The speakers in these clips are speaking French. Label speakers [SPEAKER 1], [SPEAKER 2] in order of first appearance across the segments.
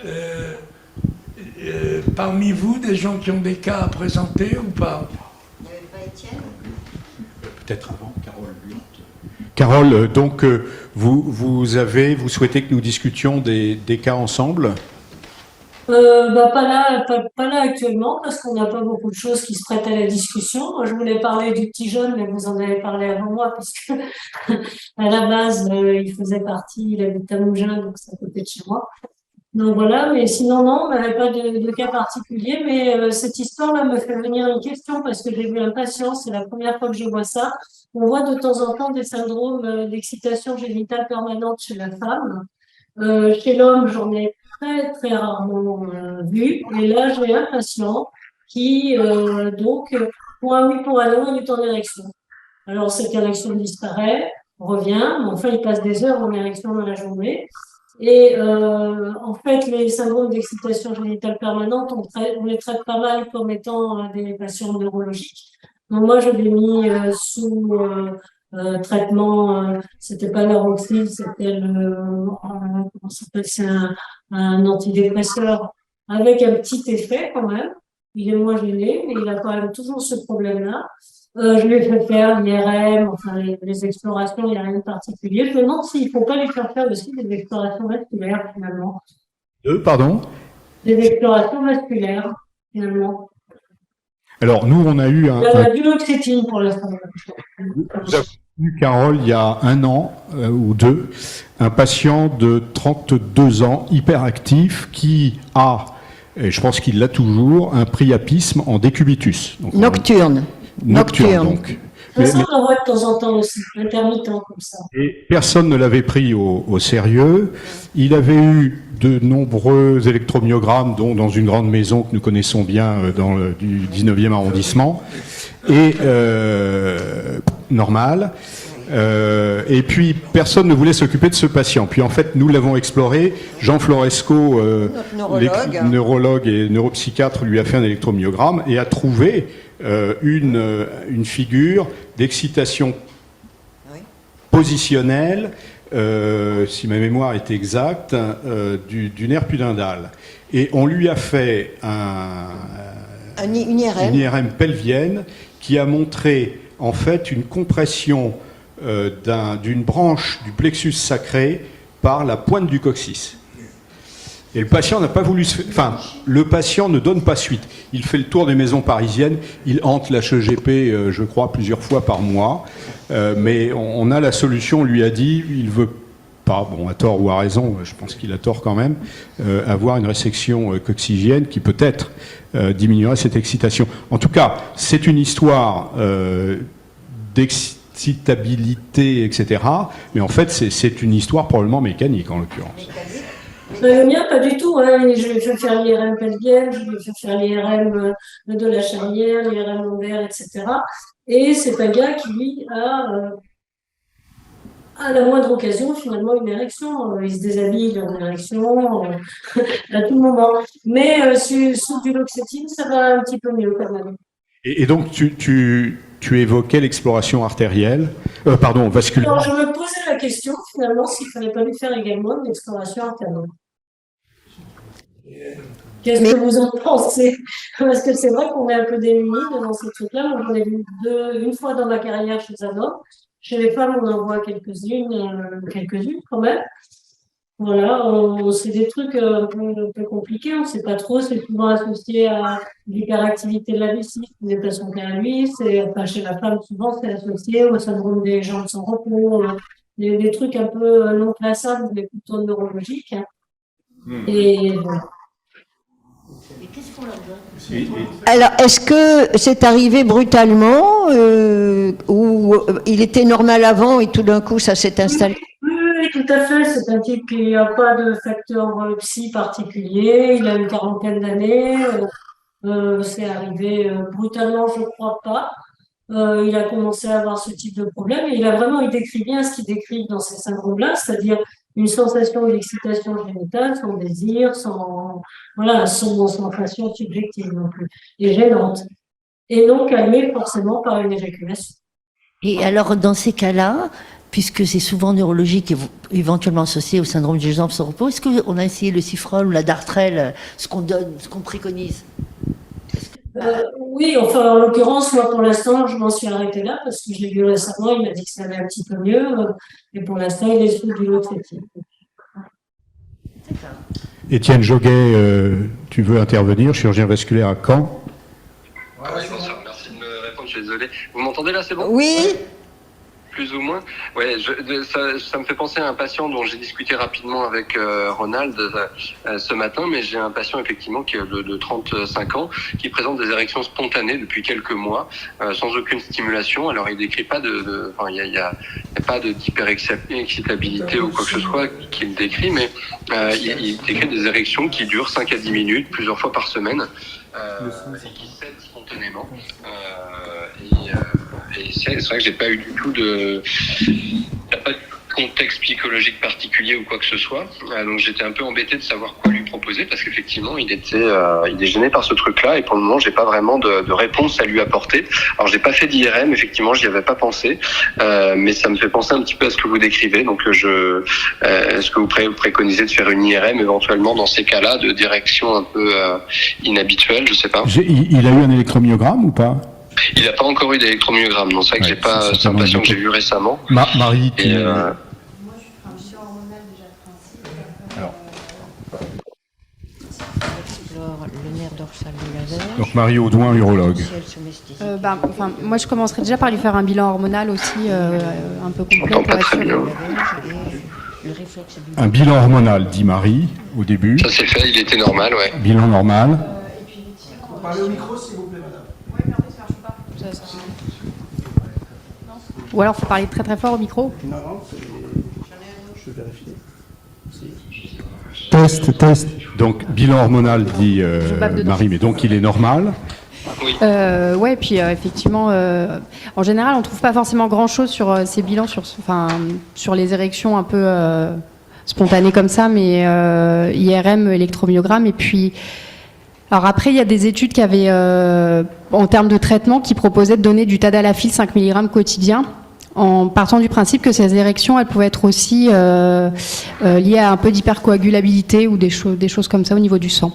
[SPEAKER 1] euh, parmi vous, des gens qui ont des cas à présenter ou pas?
[SPEAKER 2] Il n'y avait pas Étienne?
[SPEAKER 3] Peut-être avant, Carole. Carole, donc vous souhaitez que nous discutions des cas ensemble?
[SPEAKER 4] Pas là actuellement, parce qu'on n'a pas beaucoup de choses qui se prêtent à la discussion. Moi, je voulais parler du petit jeune, mais vous en avez parlé avant moi, puisque à la base, il faisait partie, il habite à Mougins, donc c'est à côté de chez moi. Donc voilà, mais sinon, non, on n'avait pas de cas particulier, mais cette histoire-là me fait venir une question, parce que j'ai vu un patient, c'est la première fois que je vois ça. On voit de temps en temps des syndromes d'excitation génitale permanente chez la femme. Chez l'homme, j'en ai très rarement vu. Et là, j'ai un patient qui, pour un oui, pour un non, il est en érection. Alors, cette érection disparaît, revient, mais enfin, il passe des heures en érection dans la journée. Et en fait, les syndromes d'excitation génitale permanente, on les traite pas mal comme étant des patients neurologiques. Donc moi, je l'ai mis sous traitement, c'était pas l'Aroxyl, c'était comment ça s'appelle, c'est un antidépresseur avec un petit effet quand même. Il est moins gêné, mais il a quand même toujours ce problème-là. Je lui ai fait faire l'IRM, enfin les explorations, il n'y a rien de particulier. Je me demande s'il ne faut pas lui faire faire aussi des explorations vasculaires, finalement.
[SPEAKER 3] Pardon?
[SPEAKER 4] Des explorations vasculaires, finalement.
[SPEAKER 3] Alors, nous, on a eu
[SPEAKER 4] Il y a du duloxétine pour l'instant.
[SPEAKER 3] Nous avons eu, Carole, il y a 1 an ou 2, un patient de 32 ans, hyperactif, qui a, et je pense qu'il l'a toujours, un priapisme en décubitus. Donc,
[SPEAKER 2] Nocturne.
[SPEAKER 3] donc.
[SPEAKER 4] Ça, on en voit de temps en temps aussi, intermittent comme ça.
[SPEAKER 3] Et personne ne l'avait pris au sérieux. Il avait eu de nombreux électromyogrammes, dont dans une grande maison que nous connaissons bien du 19e arrondissement. Et normal. Et puis, personne ne voulait s'occuper de ce patient. Puis, en fait, nous l'avons exploré. Jean Floresco, neurologue et neuropsychiatre, lui a fait un électromyogramme et a trouvé une figure d'excitation positionnelle, si ma mémoire est exacte, du nerf pudendal. Et on lui a fait une IRM pelvienne qui a montré en fait une compression d'une branche du plexus sacré par la pointe du coccyx. Et le patient n'a pas voulu le patient ne donne pas suite. Il fait le tour des maisons parisiennes, il hante l'HEGP, je crois, plusieurs fois par mois. Mais on a la solution, on lui a dit, il veut pas, bon, à tort ou à raison, je pense qu'il a tort quand même, avoir une résection coccygienne qui peut-être diminuerait cette excitation. En tout cas, c'est une histoire d'excitabilité, etc. Mais en fait, c'est une histoire probablement mécanique, en l'occurrence.
[SPEAKER 4] Le mien, pas du tout. Hein. Je vais faire l'IRM pelvienne, je vais faire l'IRM de la charnière, l'IRM lombaire, etc. Et c'est un gars qui, lui, a à la moindre occasion, finalement, une érection. Il se déshabille, il a une érection à tout moment. Mais sous du duloxétine, ça va un petit peu mieux quand même.
[SPEAKER 3] Et donc, tu évoquais l'exploration artérielle, vasculaire.
[SPEAKER 4] Alors, je me posais la question, finalement, s'il ne fallait pas lui faire également une exploration artérielle. Qu'est-ce que vous en pensez? Parce que c'est vrai qu'on est un peu démunis devant ces trucs-là. Moi, j'en ai vu une fois dans ma carrière chez un homme. Chez les femmes, on en voit quelques-unes quand même. Voilà, c'est des trucs un peu compliqués, on ne sait pas trop. C'est souvent associé à l'hyperactivité de la vessie, des patients à lui. Chez la femme, souvent, c'est associé au syndrome des jambes sans repos, des trucs un peu non classables, mais plutôt neurologiques. Hein. Et voilà.
[SPEAKER 2] Et qu'est-ce qu'on leur donne? Alors, est-ce que c'est arrivé brutalement ou il était normal avant et tout d'un coup ça s'est installé?
[SPEAKER 4] Oui, tout à fait. C'est un type qui n'a pas de facteur psy particulier. Il a une quarantaine d'années. C'est arrivé brutalement, je ne crois pas. Il a commencé à avoir ce type de problème et il décrit bien ce qu'il décrit dans ces syndromes-là, c'est-à-dire une sensation d'excitation génitale, sans désir, sans sensation subjective non plus, et gênante. Et non calmée forcément par une éjaculation.
[SPEAKER 2] Et alors, dans ces cas-là,
[SPEAKER 5] puisque c'est souvent neurologique et éventuellement associé au syndrome du jambe sans repos. Est-ce qu'on a essayé le Cifrol ou la Dartrel, ce qu'on donne, ce qu'on préconise?
[SPEAKER 4] Oui, enfin, en l'occurrence, moi, pour l'instant, je m'en suis arrêtée là parce que je l'ai vu récemment, il m'a dit que ça allait un petit peu mieux, et pour l'instant, il est sous du autre équipe.
[SPEAKER 3] Étienne Joguet, tu veux intervenir, chirurgien vasculaire à Caen?
[SPEAKER 6] Oui, bonsoir, merci de me répondre, je suis désolé. Vous m'entendez là, c'est bon?
[SPEAKER 2] Oui.
[SPEAKER 6] Plus ou moins. Ouais, ça me fait penser à un patient dont j'ai discuté rapidement avec Ronald ce matin, mais j'ai un patient effectivement qui est de 35 ans, qui présente des érections spontanées depuis quelques mois, sans aucune stimulation. Alors il décrit pas il y a pas d'hyperexcitabilité ou quoi que ce soit qu'il décrit, mais il décrit des érections qui durent 5 à 10 minutes, plusieurs fois par semaine, et qui cèdent spontanément. Et c'est vrai que j'ai pas eu du tout pas de contexte psychologique particulier ou quoi que ce soit. Donc j'étais un peu embêté de savoir quoi lui proposer parce qu'effectivement il est gêné par ce truc-là et pour le moment j'ai pas vraiment de réponse à lui apporter. Alors j'ai pas fait d'IRM, effectivement j'y avais pas pensé, mais ça me fait penser un petit peu à ce que vous décrivez. Donc est-ce que vous préconisez de faire une IRM éventuellement dans ces cas-là de direction un peu inhabituelle, je sais pas.
[SPEAKER 3] Il a eu un électromyogramme ou pas?
[SPEAKER 6] Il n'a pas encore eu d'électromyogramme, non, c'est vrai que j'ai pas. C'est un patient que j'ai vu récemment.
[SPEAKER 3] Marie,
[SPEAKER 6] et,
[SPEAKER 7] moi, je ferai un bilan hormonal déjà de principe.
[SPEAKER 2] Alors, le nerf dorsal de la verge.
[SPEAKER 3] donc Marie Audouin, urologue.
[SPEAKER 7] Moi, je commencerai déjà par lui faire un bilan hormonal aussi un peu complet.
[SPEAKER 6] J'entends pas très bien.
[SPEAKER 3] Un bilan hormonal, dit Marie, au début.
[SPEAKER 6] Ça s'est fait, il était normal, ouais.
[SPEAKER 3] Bilan normal.
[SPEAKER 8] Parlez au micro, s'il vous plaît, madame.
[SPEAKER 7] Oui, mais en fait, ça marche pas. Ou alors, il faut parler très très fort au micro.
[SPEAKER 8] Non, je vérifie. Test.
[SPEAKER 3] Donc, bilan hormonal, dit Marie, mais donc il est normal.
[SPEAKER 6] Oui.
[SPEAKER 7] Ouais, puis effectivement, en général, on trouve pas forcément grand-chose sur ces bilans, sur les érections un peu spontanées comme ça, mais IRM, électromyogramme, et puis. Alors après, il y a des études qui avaient, en termes de traitement, qui proposaient de donner du tadalafil 5 mg quotidien, en partant du principe que ces érections, elles pouvaient être aussi liées à un peu d'hypercoagulabilité ou des choses comme ça au niveau du sang.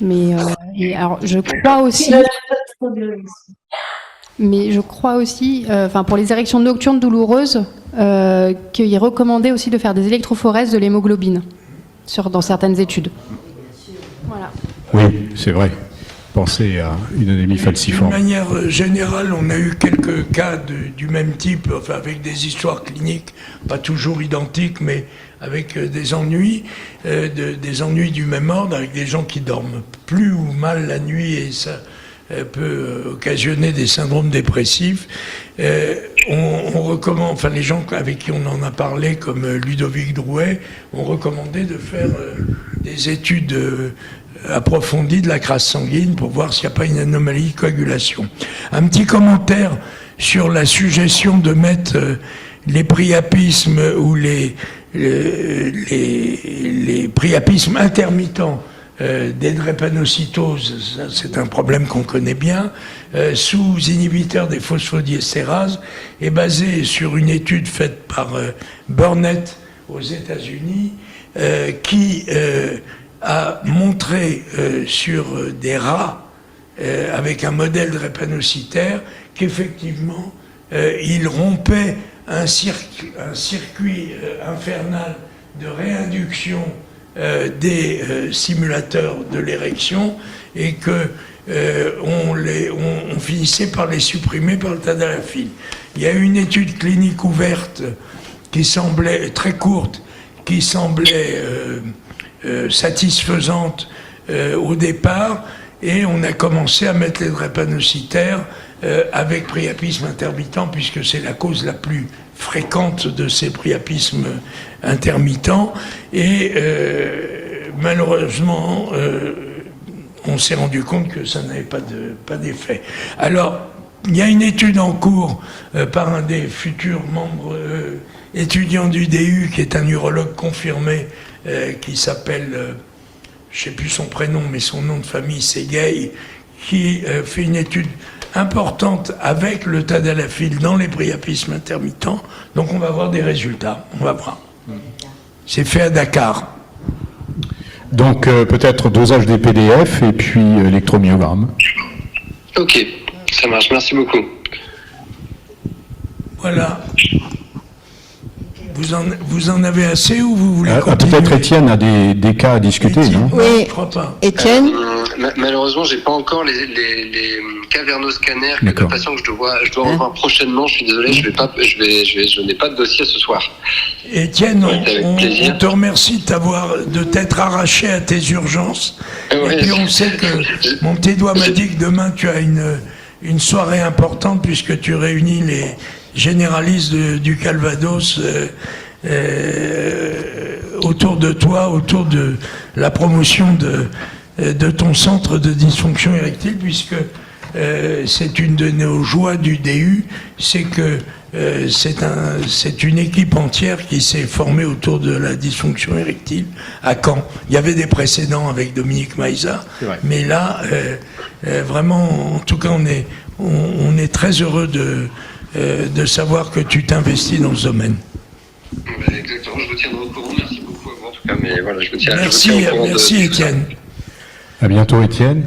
[SPEAKER 7] Mais alors, je crois aussi, pour les érections nocturnes douloureuses, qu'il est recommandé aussi de faire des électrophorèses de l'hémoglobine dans certaines études. Voilà.
[SPEAKER 3] Oui, c'est vrai. Pensez à une anémie falciforme.
[SPEAKER 1] De manière générale, on a eu quelques cas du même type, avec des histoires cliniques, pas toujours identiques, mais avec des ennuis du même ordre, avec des gens qui dorment plus ou mal la nuit, et ça peut occasionner des syndromes dépressifs. On recommande, les gens avec qui on en a parlé, comme Ludovic Drouet, ont recommandé de faire des études approfondies de la crasse sanguine pour voir s'il n'y a pas une anomalie de coagulation. Un petit commentaire sur la suggestion de mettre les priapismes ou les priapismes intermittents des drépanocytoses, c'est un problème qu'on connaît bien, sous inhibiteur des phosphodiesérases, est basé sur une étude faite par Burnett aux États-Unis, qui a montré sur des rats avec un modèle drépanocytaire qu'effectivement il rompait un circuit infernal de réinduction des simulateurs de l'érection et que on finissait par les supprimer par le tadalafil. Il y a eu une étude clinique ouverte qui semblait très courte, qui semblait satisfaisante au départ, et on a commencé à mettre les drépanocytaires avec priapisme intermittent, puisque c'est la cause la plus fréquente de ces priapismes intermittents, et malheureusement on s'est rendu compte que ça n'avait pas d'effet. Alors il y a une étude en cours par un des futurs membres étudiants du DU, qui est un urologue confirmé, qui s'appelle, je ne sais plus son prénom, mais son nom de famille c'est Gay, qui fait une étude importante avec le tadalafil dans les priapismes intermittents. Donc on va voir des résultats. On va voir. C'est fait à Dakar.
[SPEAKER 9] Donc peut-être dosage des PDF et puis électromyogramme.
[SPEAKER 6] Ok, ça marche. Merci beaucoup.
[SPEAKER 1] Voilà. Vous en avez assez ou vous voulez continuer?
[SPEAKER 9] Peut-être Étienne a des cas à discuter,
[SPEAKER 1] Étienne,
[SPEAKER 9] non?
[SPEAKER 2] Oui.
[SPEAKER 1] Je crois pas.
[SPEAKER 2] Étienne,
[SPEAKER 6] Malheureusement, j'ai pas encore les cavernoscanners que
[SPEAKER 9] D'accord.
[SPEAKER 6] le patient que je dois revoir prochainement. Je suis désolé, je n'ai pas de dossier ce soir.
[SPEAKER 1] Étienne,
[SPEAKER 6] Avec plaisir.
[SPEAKER 1] on te remercie de t'être arraché à tes urgences.
[SPEAKER 6] Ouais.
[SPEAKER 1] Et puis on sait que mon petit doigt m'a dit que demain tu as une soirée importante puisque tu réunis les généralistes du Calvados autour de toi, autour de la promotion de ton centre de dysfonction érectile, puisque c'est une de nos joies du DU, c'est que c'est une équipe entière qui s'est formée autour de la dysfonction érectile à Caen. Il y avait des précédents avec Dominique Maïsa, mais là, vraiment, en tout cas, on est très heureux de savoir que tu t'investis dans ce domaine.
[SPEAKER 6] Exactement, je vous tiendrai au courant. Merci beaucoup à vous en tout cas, mais voilà, je vous tiens au courant.
[SPEAKER 1] Merci Étienne.
[SPEAKER 9] À bientôt, Étienne.